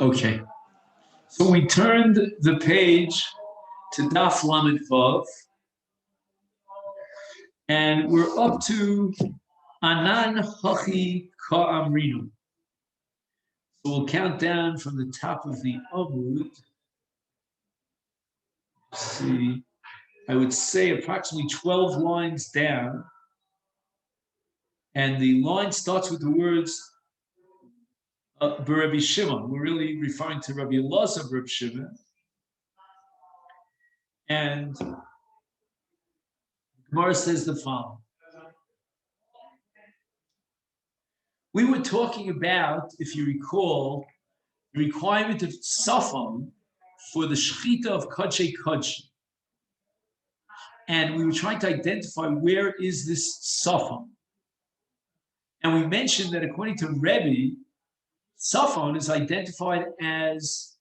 Okay, so we turned the page to Daf Lamed Vav, and we're up to Anan Hachi Ka'amrinu. So we'll count down from the top of the Amud. See, I would say approximately 12 lines down, and the line starts with the words Rabbi Shimon. We're really referring to Rabbi Elazar of Rabbi Shimon. And Gemara says the following. We were talking about, if you recall, the requirement of Safon for the Shechita of Kodshei Kodshim. And we were trying to identify where is this Safon. And we mentioned that according to Rebbe, Safon is identified as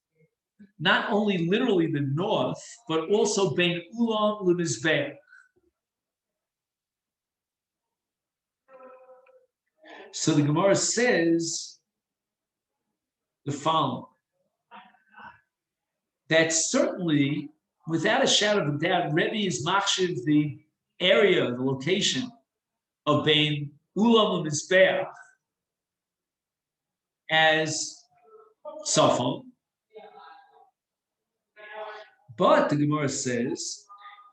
not only literally the north, but also Bein Ulam Lemizbeach. So the Gemara says the following, that certainly, without a shadow of a doubt, Rebbe is machshiv the area, the location of Bein Ulam Lemizbeach as Safon. But the Gemara says,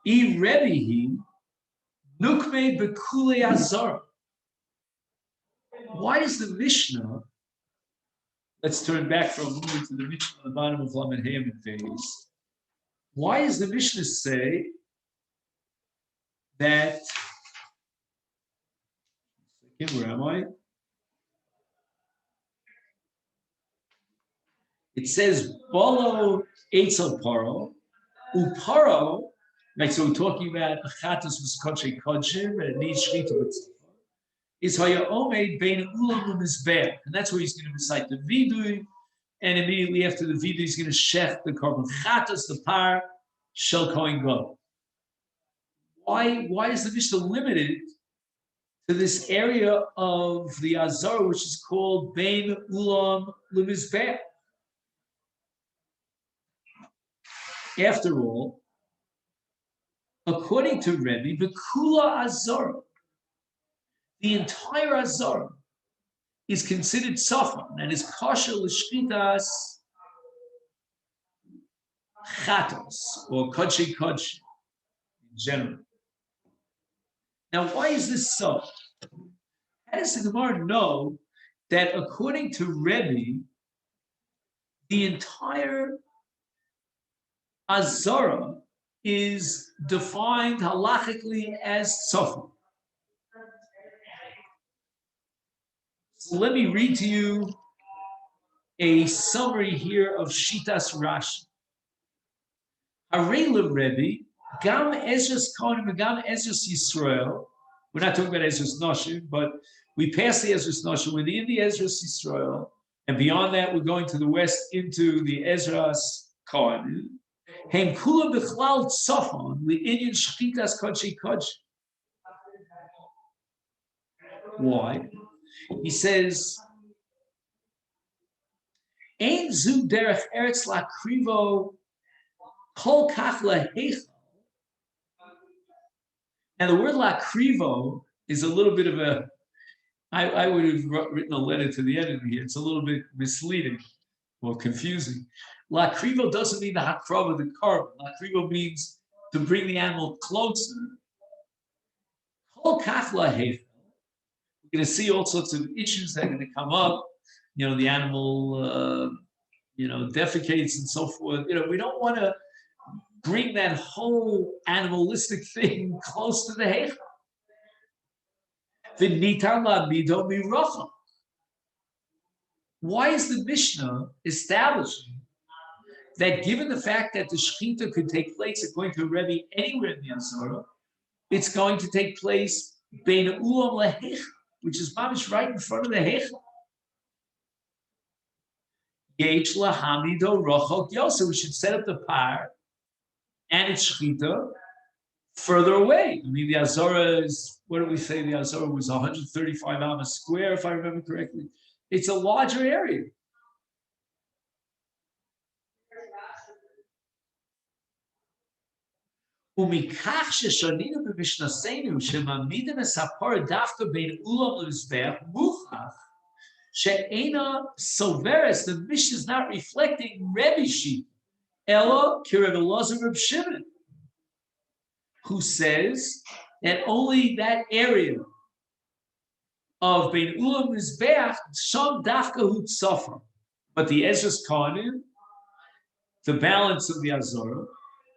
I Rebbehi nukme bekulei azar. Why does the Mishnah, let's turn back for a moment to the Mishnah on the bottom of Lamed Hey phase. Why does the Mishnah say that, where am I? It says, Bolo Eitzel Paro, Uparo, right? So we're talking about Achatos was Kodshei Kodshim, and it needs Shechita B'tzifah. Is Haya Omeid Bein Ulam Lemizbeach, and that's where he's going to recite the Vidui, and immediately after the Vidui, he's going to shech the Korban Chatos, the Par Shel Kohen Gadol. Why is the Mishnah limited to this area of the Azar, which is called Bein Ulam Lemizbeach? After all, according to Rebbe, Bekula Azar, the entire Azar is considered Safon and is kosher l'shchitas chatos or kodshei kodshim in general. Now, why is this so? How does the Gemara know that according to Rebbe, the entire Azara is defined halachically as Safon? So let me read to you a summary here of Shitas Rashi. Harei Rebbe, Gam Ezras Kohanim, Gam Ezras Yisrael. We're not talking about Ezras Noshim, but we passed the Ezras Noshim. We're in the Ezras Yisrael, and beyond that, we're going to the west into the Ezras Kohanim. Hem Kula B'chlal Tzafon Li'inyan Shchitas Kodshei Kodshim. Why? He says, Ein zu derech eretz lakrivo kol kach lehechal. And the word lakrivo is a little bit of a, I would have written a letter to the editor here. It's a little bit misleading or confusing. Lakrivo doesn't mean the hakrava, the carbon. Lakrivo means to bring the animal closer. Kol kach lehechal. We're going to see all sorts of issues that are going to come up. You know, the animal, defecates and so forth. You know, we don't want to bring that whole animalistic thing close to the heichal. Why is the Mishnah establishing that given the fact that the Shechita could take place, according to Rebbe, anywhere in the Azara, it's going to take place Bein Ulam Lehechal, which is mamish right in front of the heichal. Yech lahamido rochok yosa. We should set up the par and its shechita further away. I mean, the Azara is, what do we say? The Azara was 135 amas square, if I remember correctly. It's a larger area. ומכך ששנינו במשנתנו שמעמידים את הפרה דווקא בין אולם למזבח, מוכח שאינה סוברס, the Mishnah is not reflecting Rebbe sheet, Ella Kirav Elazar Reb Shimon, who says that only that area of Bein Ulam Mizbeach, Sham Dafka Hu Tzafar, but the Ezra's Kohanim, the balance of the Azorah,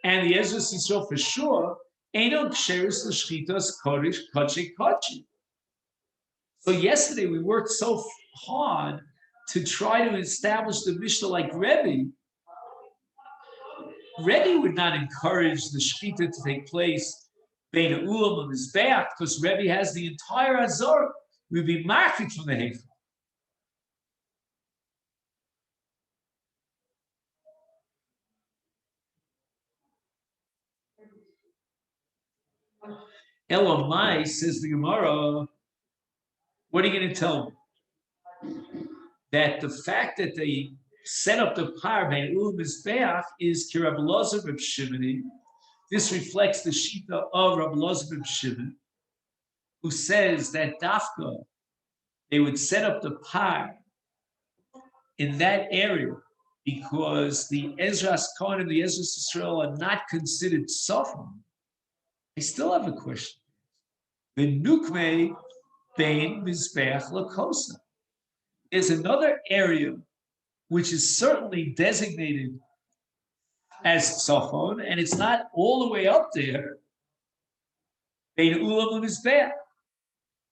and the Ezra's Yisrael for sure, Eino Ksheris L'Shchitas Kodesh Kachi Kachi. So yesterday we worked so hard to try to establish the Mishnah like Rebbe. Rebbe would not encourage the Shechita to take place Bein Ulam and Mizbeach because Rebbe has the entire Azorah. We'd be marked from the Heichal. Elamai, says the Gemara, what are you going to tell me? That the fact that they set up the par Bein Ulam Mizbeach is Ki Rabbi Elazar Reb Shimon. This reflects the Shita of Rabbi Elazar Reb Shimon, who says that Dafka, they would set up the par in that area because the Ezra's Kohen and the Ezra's Yisrael are not considered Sofim. I still have a question. The Nukme Bein Mizbeach Lakosa. There's another area which is certainly designated as Sofon, and it's not all the way up there. Bein Ulam Mizbeach.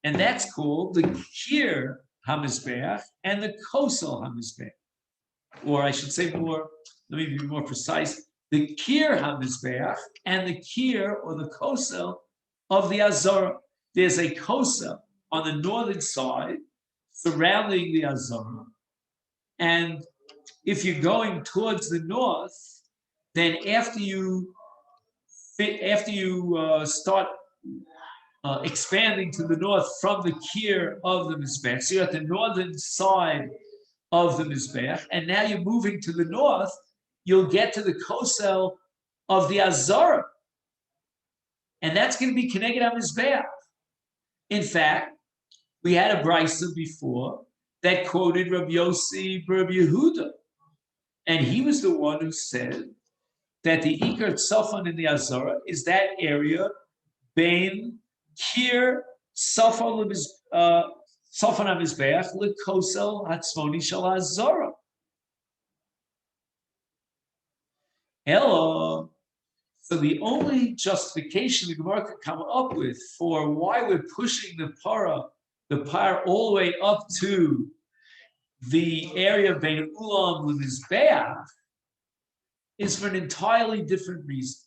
And that's called the Kir HaMizbeach and the Kosel HaMizbeach. Or I should say more, let me be more precise, the Kir HaMizbeach and the Kir or the Kosel of the Azorah. There's a Kosel on the northern side surrounding the Azorah. And if you're going towards the north, then after you start expanding to the north from the Kir of the Mizbeach. So you're at the northern side of the Mizbeach, and now you're moving to the north, you'll get to the Kosel of the Azorah. And that's going to be Keneged HaMizbeach. In fact, we had a brisa before that quoted Rabbi Yossi Rabbi Yehuda. And he was the one who said that the Ikar Tzafon in the Azorah is that area Bein Kir Tzafon HaMizbeach L'Kosel HaTzmoni Shel HaZorah. Hello. So the only justification the Gemara could come up with for why we're pushing the par all the way up to the area of Bein Ulam L'Mizbeach is for an entirely different reason.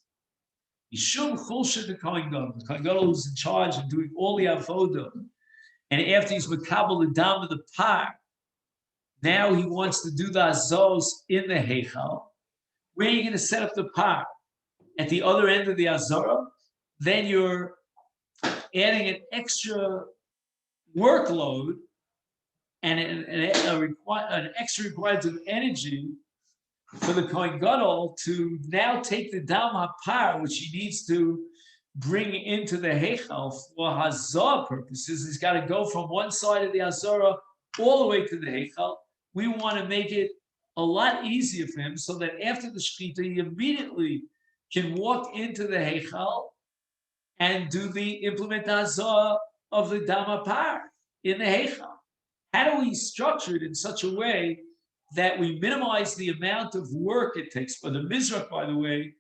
Yishum Chulsha the Kohen Gadol. The Kohen Gadol who's in charge of doing all the avodah, and after he's makabel the dam of the par, now he wants to do the azos in the heichal. Where are you going to set up the par? At the other end of the azorah? Then you're adding an extra workload and an extra requirement of energy for the Kohen Gadol to now take the dam hapar, which he needs to bring into the heichal for hazah purposes. He's got to go from one side of the azorah all the way to the heichal. We want to make it a lot easier for him so that after the shechita, he immediately can walk into the heichal and implement the hazah of the dam hapar in the heichal. How do we structure it in such a way that we minimize the amount of work it takes? But the mizrach, by the way,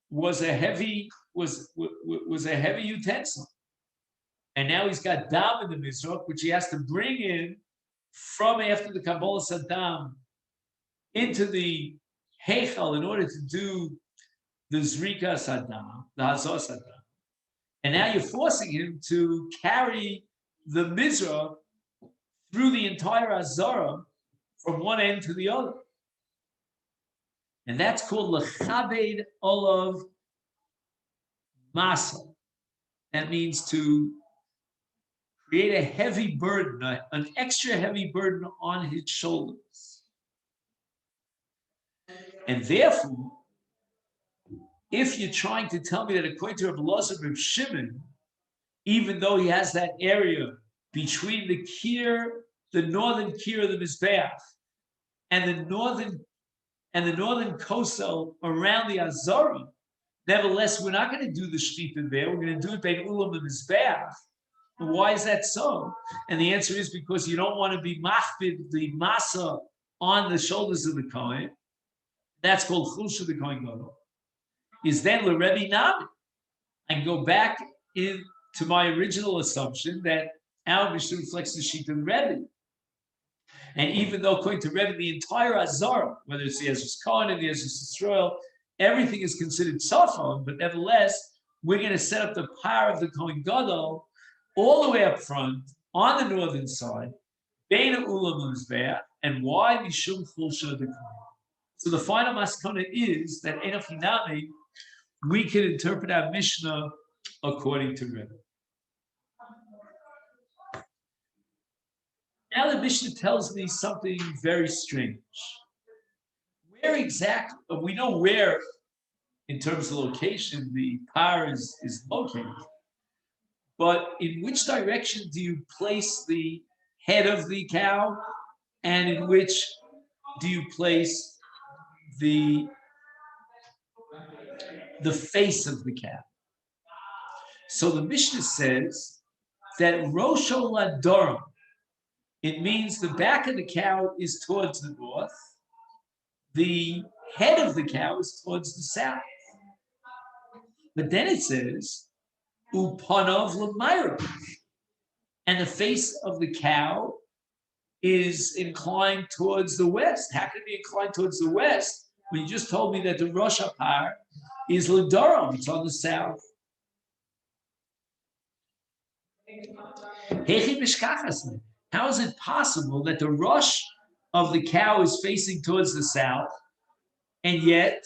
was a heavy utensil, and now he's got dam in the mizrach, which he has to bring in from after the kabbalah sadam into the heichal in order to do the zrika sadam, the hazah sadam, and now you're forcing him to carry the mizrach through the entire azara from one end to the other. And that's called lechabed olav masa. That means to create a heavy burden, an extra heavy burden on his shoulders. And therefore, if you're trying to tell me that according to Rabbi Elazar Reb Shimon, even though he has that area between the northern kier of the Mizbeach, and the northern coastal around the Azara, nevertheless, we're not going to do the shechita there. We're going to do it by Ulam and Mizbeach. Why is that so? And the answer is because you don't want to be machbid the masa on the shoulders of the Kohen. That's called chulsha the Kohen Gadol. Is then l'Rebbe Nami. I can go back into my original assumption that our Mishnah reflects the sheet of Rebbe. And even though according to Rebbe, the entire Azara, whether it's the Ezra's Kohen and the Ezra's Yisrael, everything is considered tzafon, but nevertheless, we're going to set up the power of the Kohen Gadol all the way up front on the northern side, Bein Ulam Mizbeach, and why Mishum Chulsha the Kohen. So the final maskana is that Enoch Hinami, we can interpret our Mishnah according to Rebbe. Now the Mishnah tells me something very strange. Where exactly, we know where, in terms of location, the power is located, but in which direction do you place the head of the cow, and in which do you place the face of the cow? So the Mishnah says that Rosho Ladoram, it means the back of the cow is towards the north, the head of the cow is towards the south. But then it says, Upanov Lamaira, and the face of the cow is inclined towards the west. How can it be inclined towards the west when you just told me that the Rosh Hapar is Ladoram, it's on the south? How is it possible that the Rosh of the cow is facing towards the south, and yet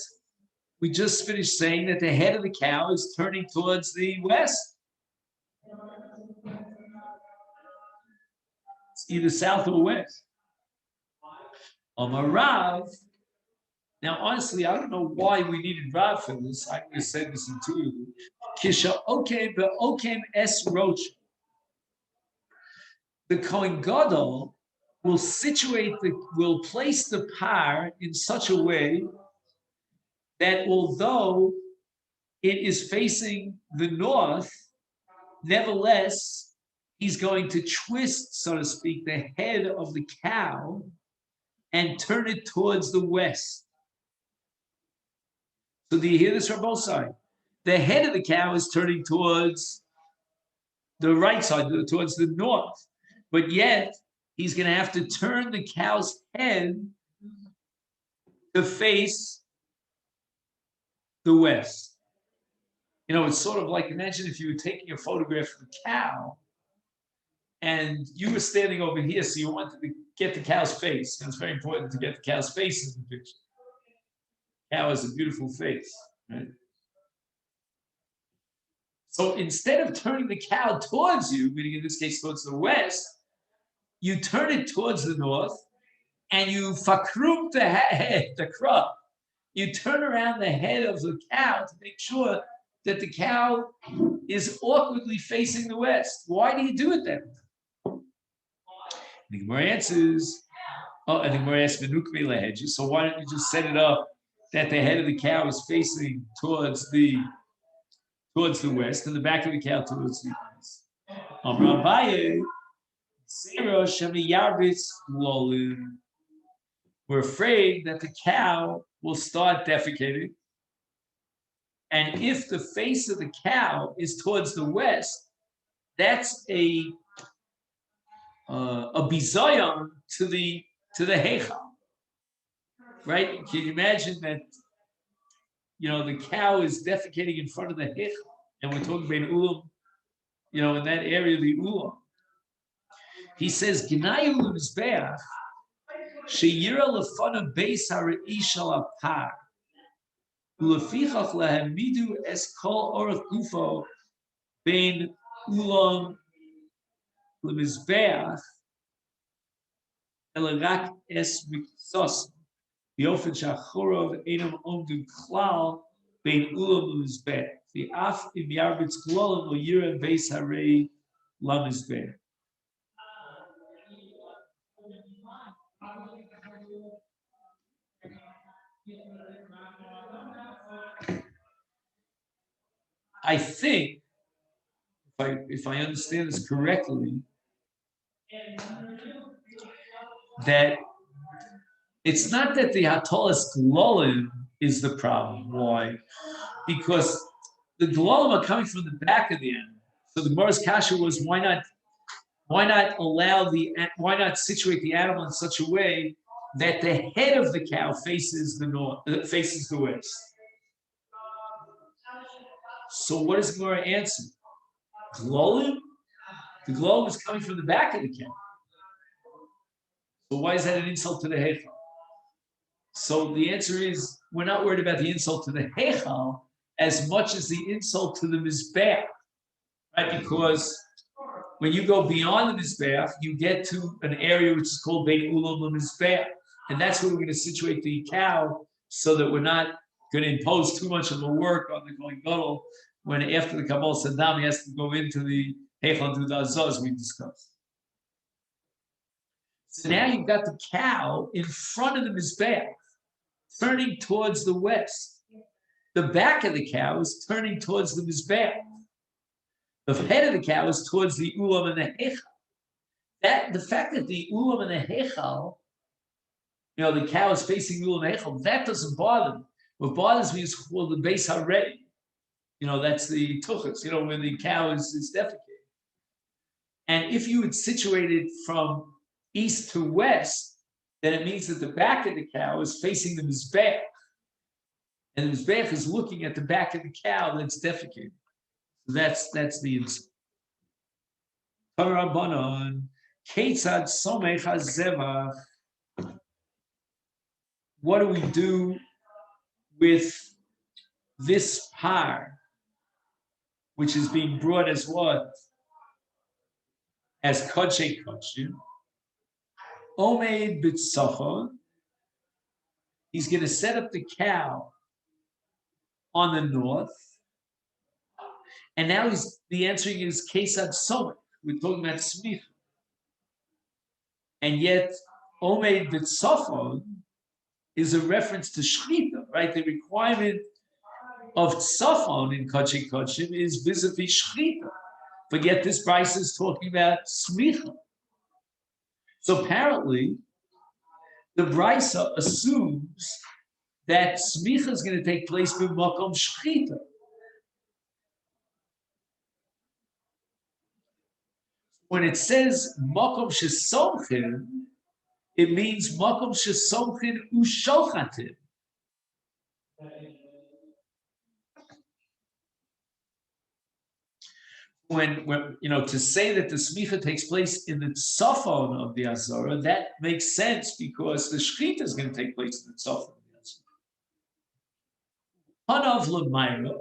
we just finished saying that the head of the cow is turning towards the west? It's either south or west. Rav. Now, honestly, I don't know why we needed Rav for this. I'm going to say this intuitively. Kisha okem be'okem es roch. The Kohen Gadol will place the par in such a way that although it is facing the north, nevertheless, he's going to twist, so to speak, the head of the cow and turn it towards the west. So do you hear this from both sides? The head of the cow is turning towards the right side, towards the north. But yet, he's going to have to turn the cow's head to face the west. You know, it's sort of like, imagine if you were taking a photograph of a cow and you were standing over here, so you wanted to get the cow's face. And it's very important to get the cow's face in the picture. Cow has a beautiful face, right? So instead of turning the cow towards you, meaning in this case towards the west, you turn it towards the north, and you fakrum the head, the crop. You turn around the head of the cow to make sure that the cow is awkwardly facing the west. Why do you do it then? The Gemara answers, and the Gemara asks, so why don't you just set it up that the head of the cow is facing towards the west, and the back of the cow towards the east? We're afraid that the cow will start defecating, and if the face of the cow is towards the west, that's a bizayon to the heichal, right? Can you imagine that? You know, the cow is defecating in front of the heichal, and we're talking about ulam. You know, in that area, the ulam. He says, "G'nayu l'mizbeach sheyira lefana beis ha'reish al apar ulefichach lehamidu es kol orach gufo bein ulam l'mizbeach elarak es miksos b'ofen shachorov einam omdu klal bein ulam mizbech. The af im yarbitz glolim or yira beis harei lamizbech. I think, if I understand this correctly, that it's not that the Hatolas Glolim is the problem. Why? Because the Glolim are coming from the back of the animal. So the Gemara's kasha was, why not situate the animal in such a way that the head of the cow faces the north, faces the west. So what does Gemara answer? Glolim? The glolim is coming from the back of the cow. So why is that an insult to the heichal? So the answer is, we're not worried about the insult to the heichal as much as the insult to the mizbeach, right? Because when you go beyond the mizbeach, you get to an area which is called Beit Ulam Mizbeach, and that's where we're going to situate the cow, so that we're not going to impose too much of a work on the Kohen Gadol when after the Kabbalah Saddam he has to go into the Heichal and do the Azah, as we discussed. So now you've got the cow in front of the Mizbeach, turning towards the west. The back of the cow is turning towards the Mizbeach. The head of the cow is towards the Ulam and the Heichal. The fact that the Ulam and the Heichal, the cow is facing the Ulam and Heichal, that doesn't bother me. What bothers me is called the Beis Harei. That's the tuchas, where the cow is defecating. And if you would situate it from east to west, then it means that the back of the cow is facing the Mizbeach. And the Mizbeach is looking at the back of the cow that's defecating. So that's the insult. What do we do with this par, which is being brought as what? As Kodshe Kodshim. Omeid B'tzachon. He's going to set up the cow on the north. And now the answering is Kesad Somach. We're talking about Smicha. And yet, Omeid B'tzachon is a reference to Shechita, right? The requirement of Tzachon in Kodshe Kodshim is vis-a-vis Shechita. But yet this Bryce is talking about Smicha. So apparently, the Brisa assumes that Smicha is going to take place with Makom Shechita. When it says Makom Shesomchin, it means Makom Shesomchin Ushochatim. When to say that the smicha takes place in the tzafon of the azara, that makes sense because the shechita is going to take place in the tzafon of the azara. Hanav l'mayra.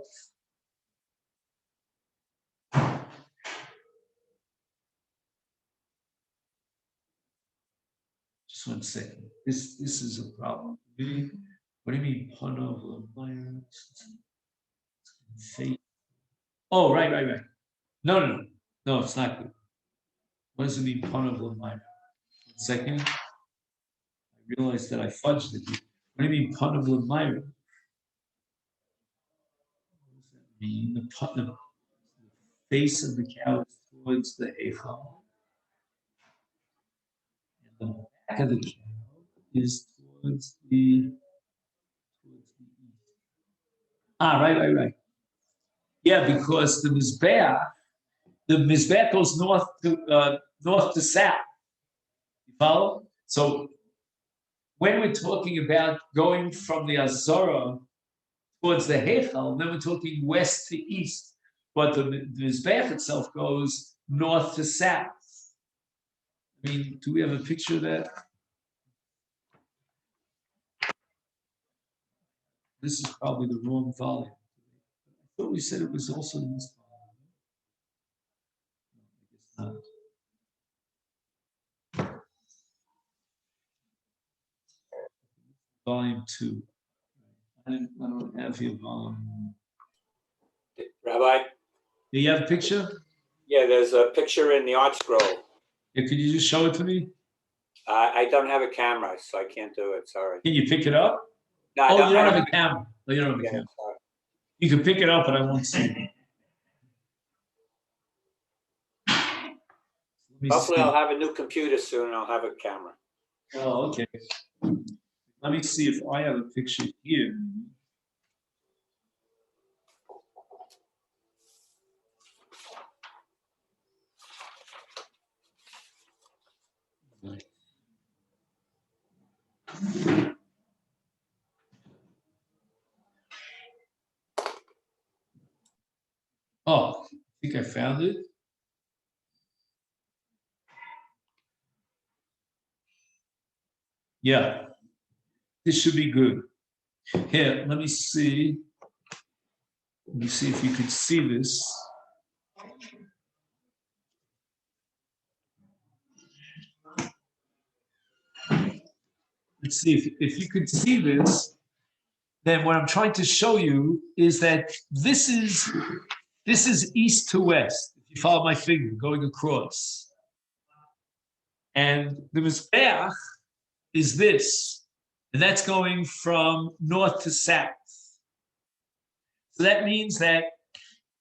Just 1 second. This is a problem. What do you mean hanav l'mayra? Oh, right. No, it's not good. What does it mean, Panav L'mayra? 1 second. I realized that I fudged it. What do you mean, Panav L'mayra? What does that mean? The face of the cow is towards the Eichel. And the back of the cow is towards the east. Right. Yeah, because the Mizbeach goes north to south. You follow? So when we're talking about going from the Azara towards the Heichal, then we're talking west to east. But the Mizbeach itself goes north to south. I mean, do we have a picture of that? This is probably the wrong volume. I thought we said it was also in this volume. No, I guess not. Volume 2. don't have you. Rabbi? Do you have a picture? Yeah, there's a picture in the art scroll. Yeah, could you just show it to me? I don't have a camera, so I can't do it. Sorry. Can you pick it up? No, Oh, you don't have a camera. No, you don't have a yeah, camera. sorry. You can pick it up, but I won't see it. Hopefully, I'll have a new computer soon and I'll have a camera. Oh, okay. Let me see if I have a picture here. Oh, I think I found it. Yeah, this should be good. Here, let me see. Let me see if you can see this. Let's see if you could see this. Then what I'm trying to show you is that this is east to west. If you follow my finger going across, and the Mizbeach is this, and that's going from north to south. So that means that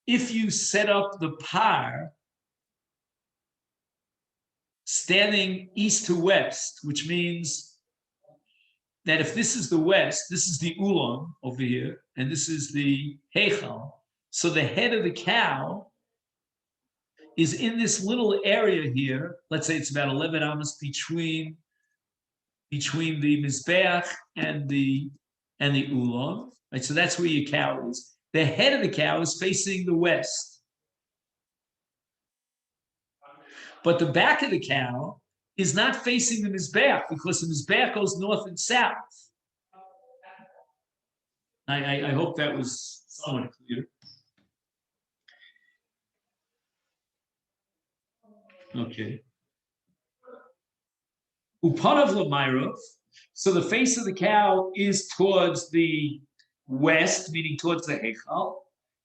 if you set up the par standing east to west, which means that if this is the west, this is the ulam over here, and this is the heichal. So the head of the cow is in this little area here. Let's say it's about 11 amos between the mizbeach and the ulam. Right, so that's where your cow is. The head of the cow is facing the west, but the back of the cow is not facing the mizbeach because the mizbeach goes north and south. I hope that was somewhat clear. Okay. Upanav Lamairov. So the face of the cow is towards the west, meaning towards the Heichal.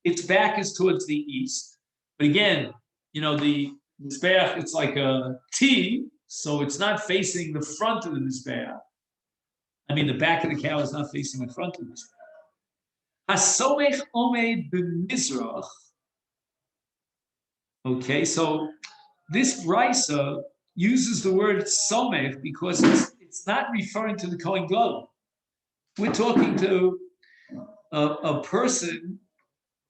Its back is towards the east. But again, the Mizbeach, it's like a T, so it's not facing the front of the Mizbeach. I mean, the back of the cow is not facing the front of the Mizbeach. Hasomech omed b'mizrach. Okay, so this brisa uses the word somech because it's not referring to the Kohen Gadol. We're talking to a person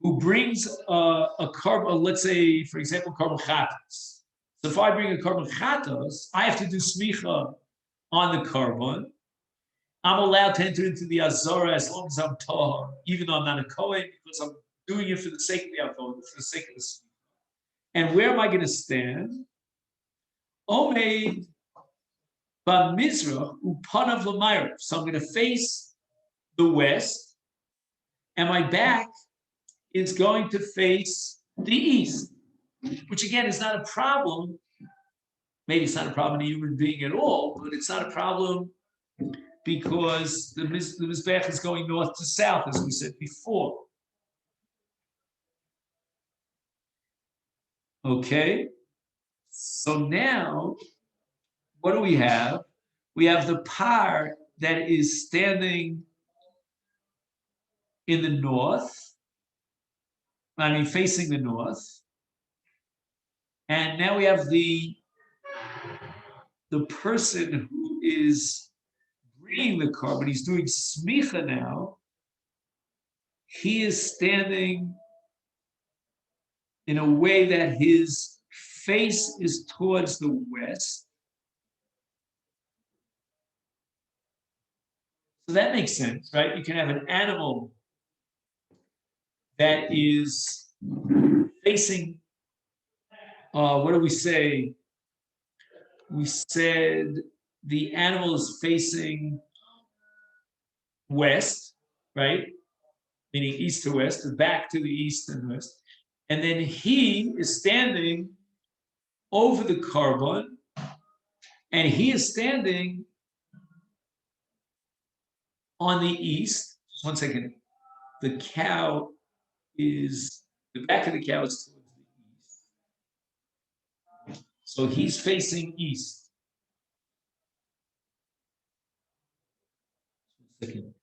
who brings a korban, let's say, for example, korban chatas. So if I bring a korban chatas, I have to do smicha on the korban. I'm allowed to enter into the Azora as long as I'm tahar, even though I'm not a Kohen, because I'm doing it for the sake of the Avodah, for the sake of the smicha. And where am I going to stand? Omeid b'mizrach upanav l'mayrav. So I'm going to face the west, and my back is going to face the east, which again is not a problem. Maybe it's not a problem in a human being at all, but it's not a problem because the Mizbech is going north to south, as we said before. Okay, so now what do we have? We have the par that is standing in the north, facing the north. And now we have the person who is bringing the korban, he's doing smicha now. He is standing in a way that his face is towards the west. So that makes sense, right? You can have an animal that is facing, what do we say? We said the animal is facing west, right? Meaning east to west, back to the east and west. And then he is standing over the korban, and he is standing on the east, 1 second. The cow is, the back of the cow is towards the east. So he's facing east. 1 second.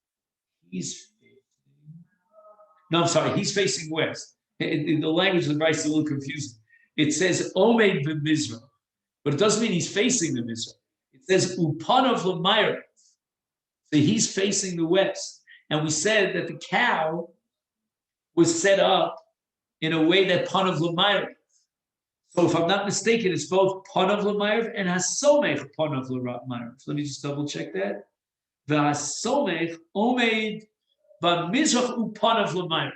No, I'm sorry, he's facing west. The language of the Bryce is a little confusing. It says Omed b'Mizrah, but it doesn't mean he's facing the Mizrah. It says Upanov l'Mayra. So he's facing the west. And we said that the cow was set up in a way that Panav l'Mayra. So if I'm not mistaken, it's both Panav l'Mayra and Hasomech Panav l'Mayra. So let me just double check that. The Hasomech Omed b'Mizrach Upanav l'Mayra.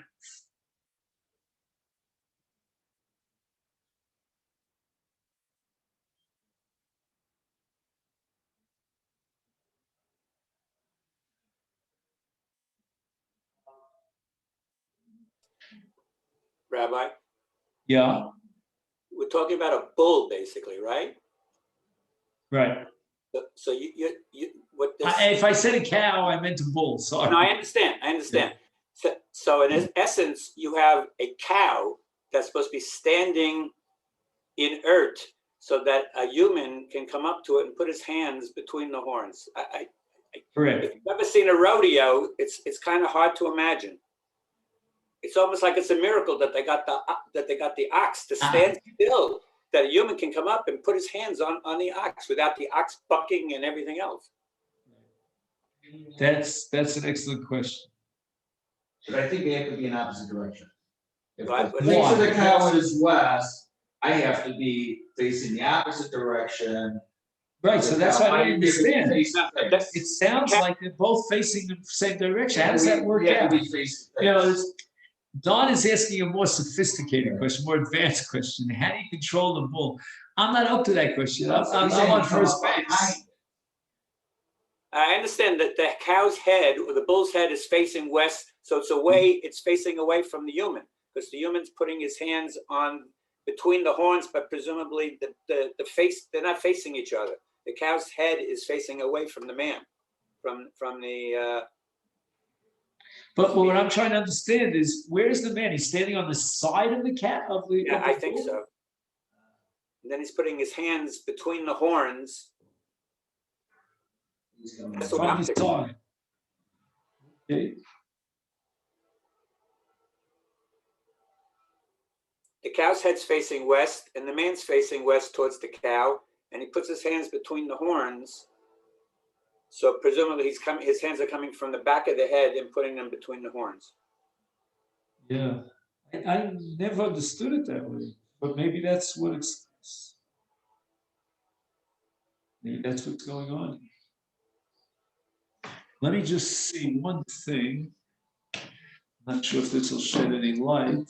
Rabbi, Yeah, we're talking about a bull, basically, right? right. So what this? If I said a cow, I meant a bull. Sorry. No, I understand. So in essence, you have a cow that's supposed to be standing inert, so that a human can come up to it and put his hands between the horns. Correct. If you've ever seen a rodeo, it's kind of hard to imagine. It's almost like it's a miracle that they got the ox to stand still, that a human can come up and put his hands on the ox without the ox bucking and everything else. That's an excellent question. But I think they have to be in opposite direction. If Right, the but face of why? the cow is west, I have to be facing the opposite direction. Right, so that's what I understand. It It sounds like they're both facing the same direction. How does that work out? Don is asking a more sophisticated question, more advanced question. How do you control the bull? I'm not up to that question. I'm on first base. I understand that the cow's head or the bull's head is facing west, so it's facing away from the human, because the human's putting his hands on between the horns, but presumably the face, they're not facing each other. The cow's head is facing away from the man, from the. But what I'm trying to understand is, where's the man? He's standing on the side of the cat of the. Yeah, of the I think bull? so. And then he's putting his hands between the horns. That's what From I'm the thinking. side. Okay. The cow's head's facing west, and the man's facing west towards the cow, and he puts his hands between the horns. So presumably his hands are coming from the back of the head and putting them between the horns. Yeah, I never understood it that way, but maybe that's what maybe that's what's going on. Let me just see one thing. I'm not sure if this will shed any light.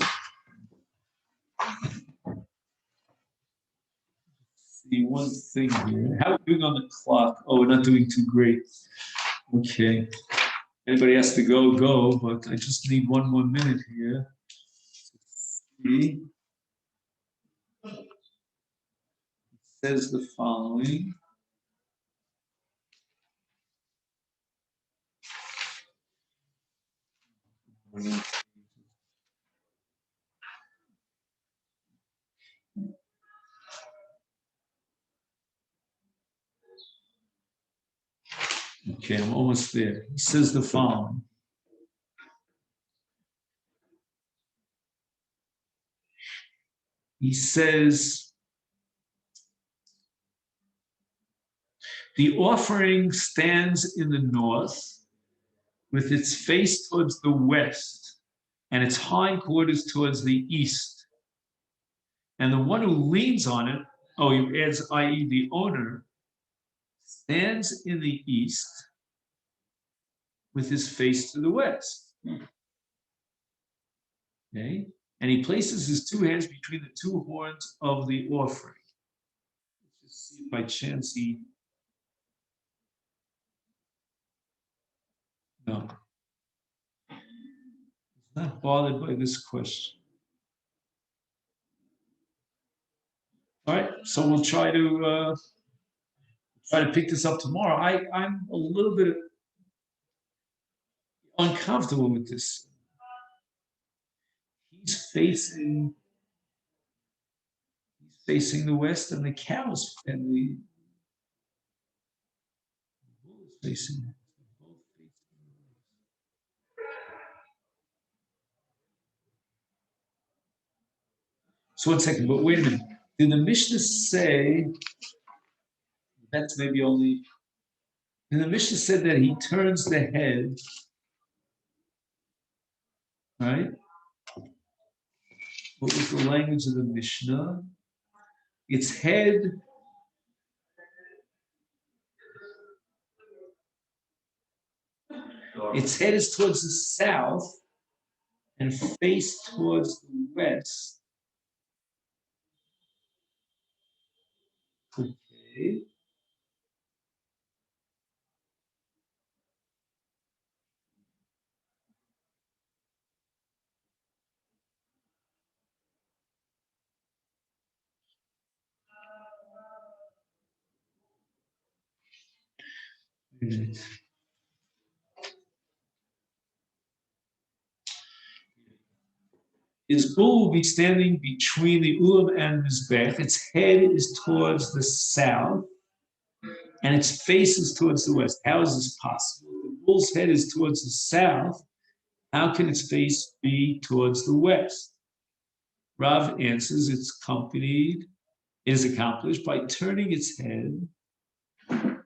See one thing here. How are we doing on the clock? Oh, we're not doing too great. Okay. Anybody has to go, but I just need one more minute here. See. It says the following. Okay, I'm almost there. He says the following. He says, the offering stands in the north with its face towards the west and its hindquarters towards the east. And the one who leans on it, he adds, i.e. the owner, stands in the east with his face to the west. Okay? And he places his two hands between the two horns of the offering. Let's just see if by chance he. No. He's not bothered by this question. All right, so we'll try to pick this up tomorrow. I'm a little bit. uncomfortable with this. He's facing the west, and the cows and the bull is facing. So 1 second, but wait a minute. Did the Mishnah say that's maybe only? And the Mishnah said that he turns the head, right? What was the language of the Mishnah? Its head. Its head is towards the south and face towards the west. Okay. His bull will be standing between the Ulam and Mizbech. Its head is towards the south, and its face is towards the west. How is this possible? The bull's head is towards the south. How can its face be towards the west? Rav answers it is accomplished by turning its head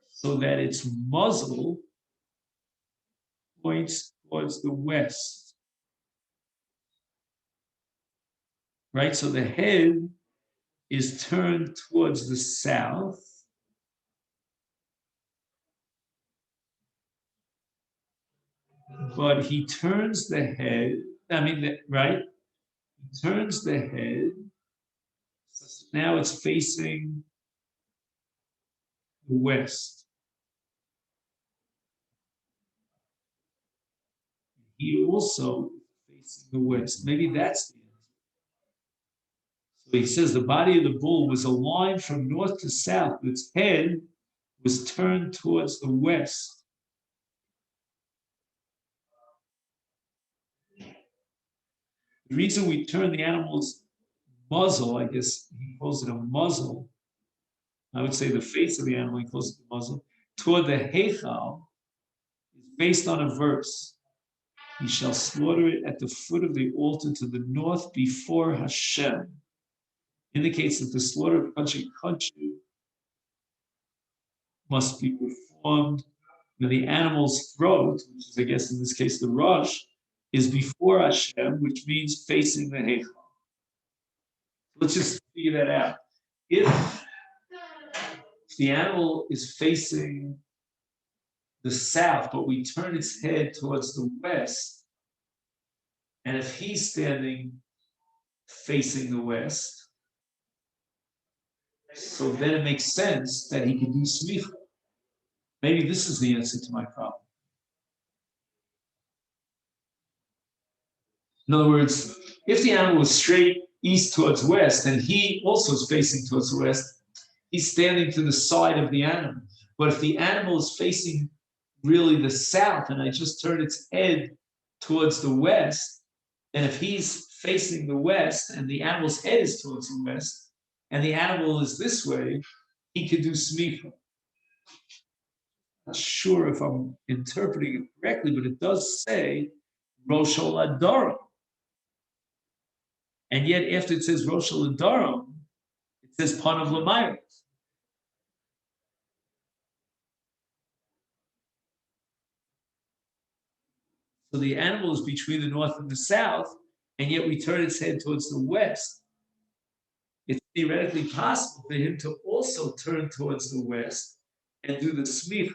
so that its muzzle points towards the west. Right? So the head is turned towards the south. But he turns the head, right? He turns the head. So now it's facing the west. He also facing the west. Maybe that's the answer. So he says the body of the bull was aligned from north to south, but its head was turned towards the west. The reason we turn the animal's muzzle, I guess he calls it a muzzle, I would say the face of the animal, he calls it the muzzle, toward the Heichal, is based on a verse. He shall slaughter it at the foot of the altar to the north before Hashem. Indicates that the slaughter of Kachi must be performed when the animal's throat, which is, I guess, in this case, the rush, is before Hashem, which means facing the Heichal. Let's just figure that out. If the animal is facing the south, but we turn its head towards the west, and if he's standing facing the west, so then it makes sense that he can do smicha. Maybe this is the answer to my problem. In other words, if the animal was straight east towards west, and he also is facing towards the west, he's standing to the side of the animal. But if the animal is facing really the south, and I just turn its head towards the west, and if he's facing the west, and the animal's head is towards the west, and the animal is this way, he could do smicha. Not sure if I'm interpreting it correctly, but it does say Rosh Hashanah. And yet, after it says Rosh Hashanah, it says Panav L'mayros. So the animal is between the north and the south, and yet we turn its head towards the west. It's theoretically possible for him to also turn towards the west and do the smicha.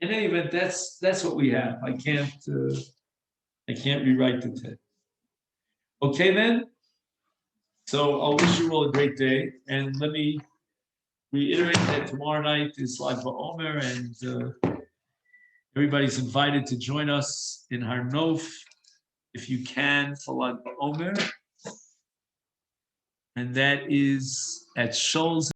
In any event, that's what we have. I can't rewrite the text. Okay, then. So I'll wish you all a great day, and let me reiterate that tomorrow night is Lag BaOmer, and everybody's invited to join us in Har Nof if you can for Lag BaOmer, and that is at Shoals.